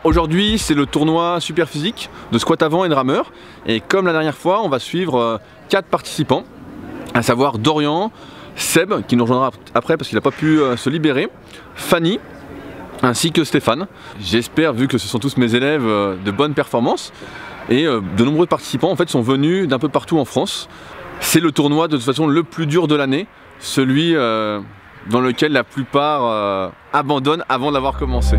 Aujourd'hui c'est le tournoi super physique de squat avant et de rameur. Et comme la dernière fois, on va suivre 4 participants, à savoir Dorian, Seb qui nous rejoindra après parce qu'il n'a pas pu se libérer, Fanny ainsi que Stéphane. J'espère, vu que ce sont tous mes élèves, de bonnes performances. Et de nombreux participants en fait sont venus d'un peu partout en France. C'est le tournoi de toute façon le plus dur de l'année, celui dans lequel la plupart abandonnent avant d'avoir commencé.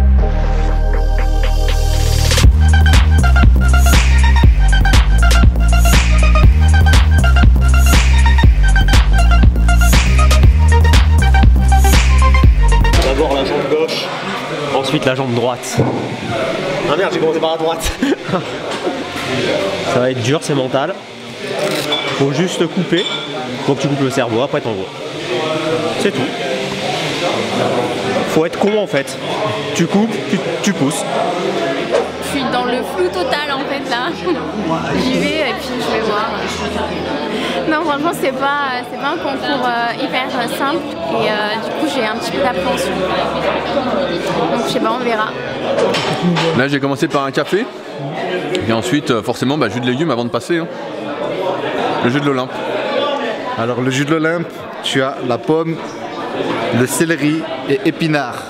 D'abord la jambe gauche, ensuite la jambe droite. Ah merde, j'ai commencé par la droite. Ça va être dur, c'est mental. Faut juste couper. Faut que tu coupes le cerveau, après t'envoies. C'est tout. Faut être con en fait. Tu coupes, tu pousses. Je suis dans le flou total en fait là. J'y vais et puis je vais voir. Non, franchement c'est pas un concours hyper simple et du coup j'ai un petit peu d'appréhension. Donc je sais pas, on verra. Là j'ai commencé par un café et ensuite forcément jus de légumes avant de passer. Hein. Le jus de l'Olympe. Alors le jus de l'Olympe, tu as la pomme, le céleri et épinards.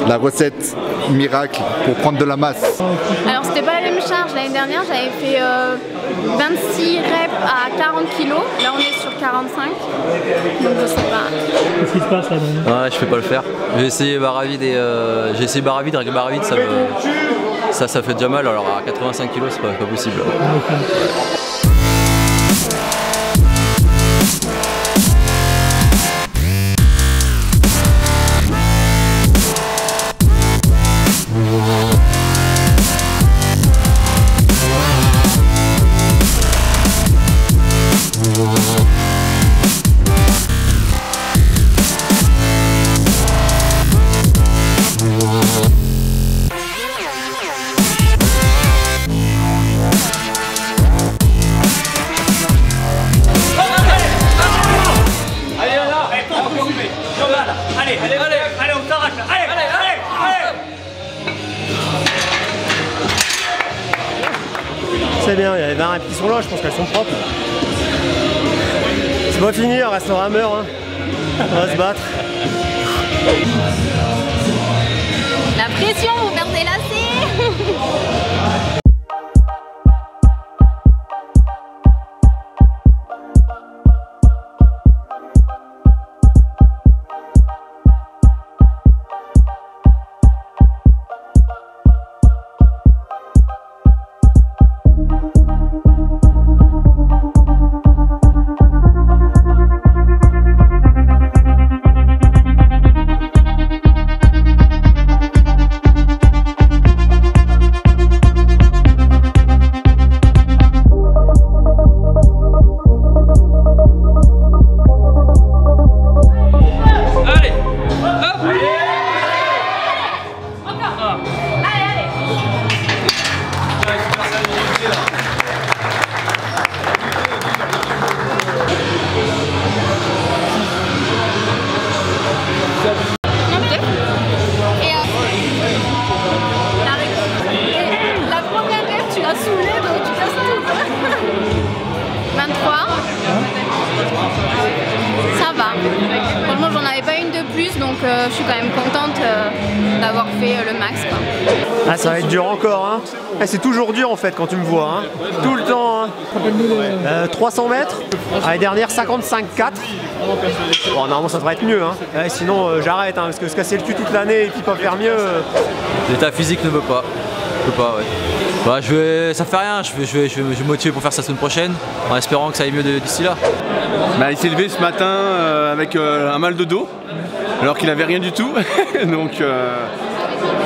La recette miracle pour prendre de la masse. Alors c'était pas la même charge, l'année dernière j'avais fait 26 reps à 40 kg, là on est sur 45, donc je sais pas. Qu'est-ce qui se passe là? Ouais, je vais pas le faire. J'ai essayé Baravide et j'ai essayé Baravide, avec Baravide ça fait déjà mal, alors à 85 kg c'est pas possible. Okay. Allez, on s'arrache là. Allez. C'est bien, il y a les 20 reps qui sont là, je pense qu'elles sont propres. C'est pas fini, il reste le rameur. Hein. On va se battre. La pression, vous perdez lacets. Donc je suis quand même contente d'avoir fait le max, quoi. Ah, ça va être dur encore, hein. C'est toujours dur en fait quand tu me vois, hein. Tout le temps, hein. 300 mètres, l'année dernière 55,4. Bon, normalement ça devrait être mieux, hein. Sinon j'arrête, hein, parce que se casser le cul toute l'année et puis pas faire mieux. L'état physique ne veut pas. Ouais. Ça fait rien, je vais me motiver pour faire ça la semaine prochaine, en espérant que ça aille mieux d'ici là. Il s'est levé ce matin avec un mal de dos, alors qu'il n'avait rien du tout. Donc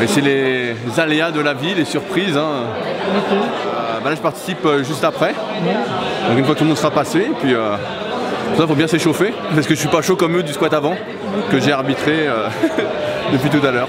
c'est les aléas de la vie, les surprises. Hein. Là je participe juste après. Donc une fois que tout le monde sera passé, et puis pour ça il faut bien s'échauffer, parce que je suis pas chaud comme eux du squat avant, que j'ai arbitré depuis tout à l'heure.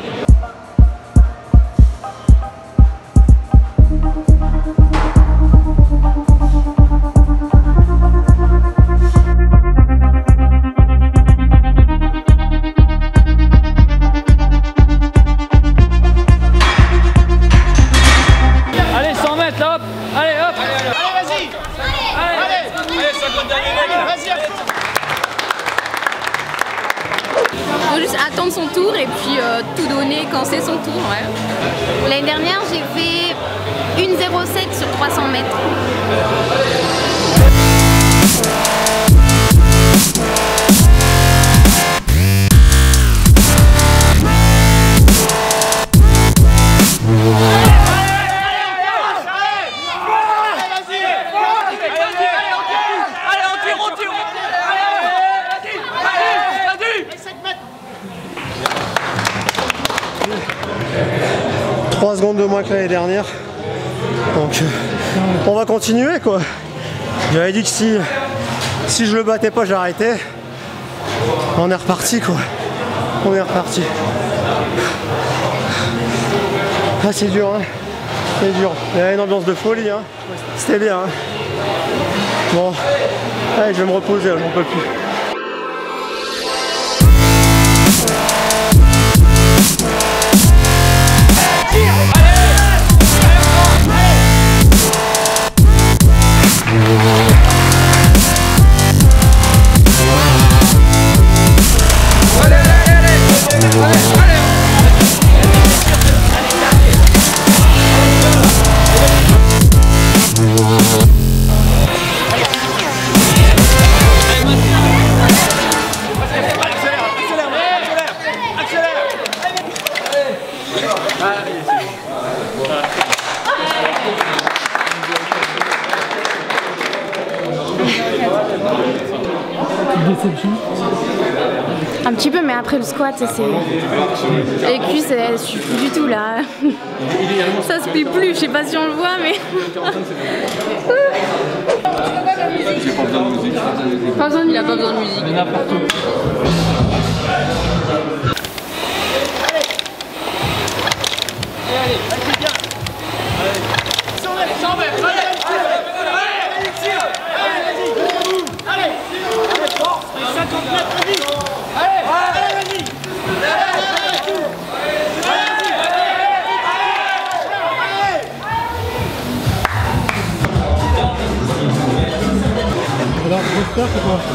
c'est son tour. Ouais. L'année dernière, j'ai fait 1,07 sur 300 mètres. « 3 secondes de moins que l'année dernière. Donc on va continuer quoi. J'avais dit que si je le battais pas, j'arrêtais. On est reparti quoi. On est reparti. Ah c'est dur hein. C'est dur. Il y a une ambiance de folie hein. C'était bien hein. Bon. Allez, je vais me reposer, j'en peux plus. Un petit peu, mais après le squat, c'est... Les cuisses, elles suivent plus du tout là. Ça se plie plus, je sais pas si on le voit, mais... Pas besoin de musique. Il a pas besoin de musique. N'importe où.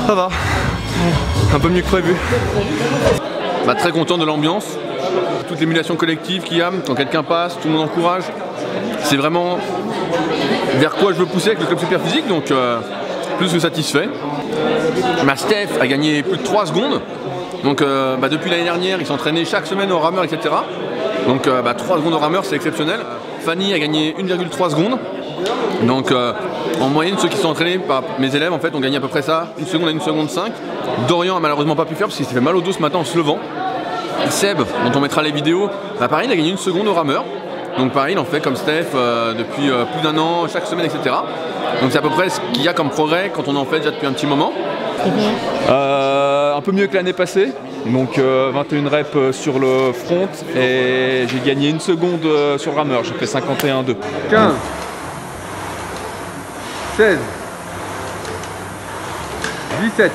Ça va, un peu mieux que prévu. Bah, très content de l'ambiance, toute l'émulation collective qu'il y a, quand quelqu'un passe, tout le monde encourage. C'est vraiment vers quoi je veux pousser avec le club Superphysique, donc plus que satisfait. Ma Steph a gagné plus de 3 secondes, donc depuis l'année dernière il s'entraînait chaque semaine au rameur, etc. Donc 3 secondes au rameur c'est exceptionnel. Fanny a gagné 1,3 secondes. Donc en moyenne ceux qui sont entraînés par mes élèves en fait ont gagné à peu près ça, 1 seconde à 1 seconde 5. Dorian a malheureusement pas pu faire parce qu'il s'est fait mal au dos ce matin en se levant. Seb, dont on mettra les vidéos, pareil il a gagné 1 seconde au rameur. Donc pareil il en fait comme Steph depuis plus d'1 an, chaque semaine, etc. Donc c'est à peu près ce qu'il y a comme progrès quand on en fait déjà depuis un petit moment. Un peu mieux que l'année passée, donc 21 reps sur le front et j'ai gagné 1 seconde sur le rameur, j'ai fait 51,2. 15 16 17.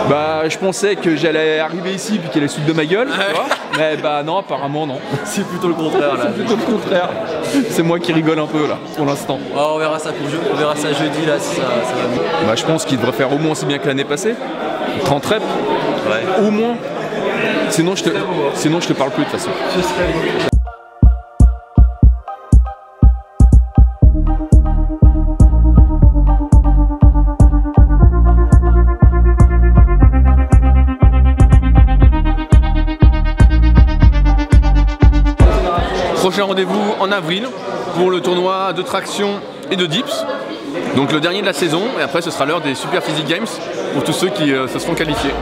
Bah je pensais que j'allais arriver ici puis qu'elle allait se foutre de ma gueule, tu vois. Mais bah non, apparemment non. C'est plutôt le contraire là. C'est plutôt le contraire. C'est moi qui rigole un peu là, pour l'instant. On verra ça on verra ça jeudi là si ça va mieux. Bah je pense qu'il devrait faire au moins aussi bien que l'année passée. 30 reps. Ouais. Au moins. Sinon je te parle plus de toute façon. Prochain rendez-vous en avril pour le tournoi de traction et de dips. Donc le dernier de la saison et après ce sera l'heure des Superphysique Games pour tous ceux qui se seront qualifiés.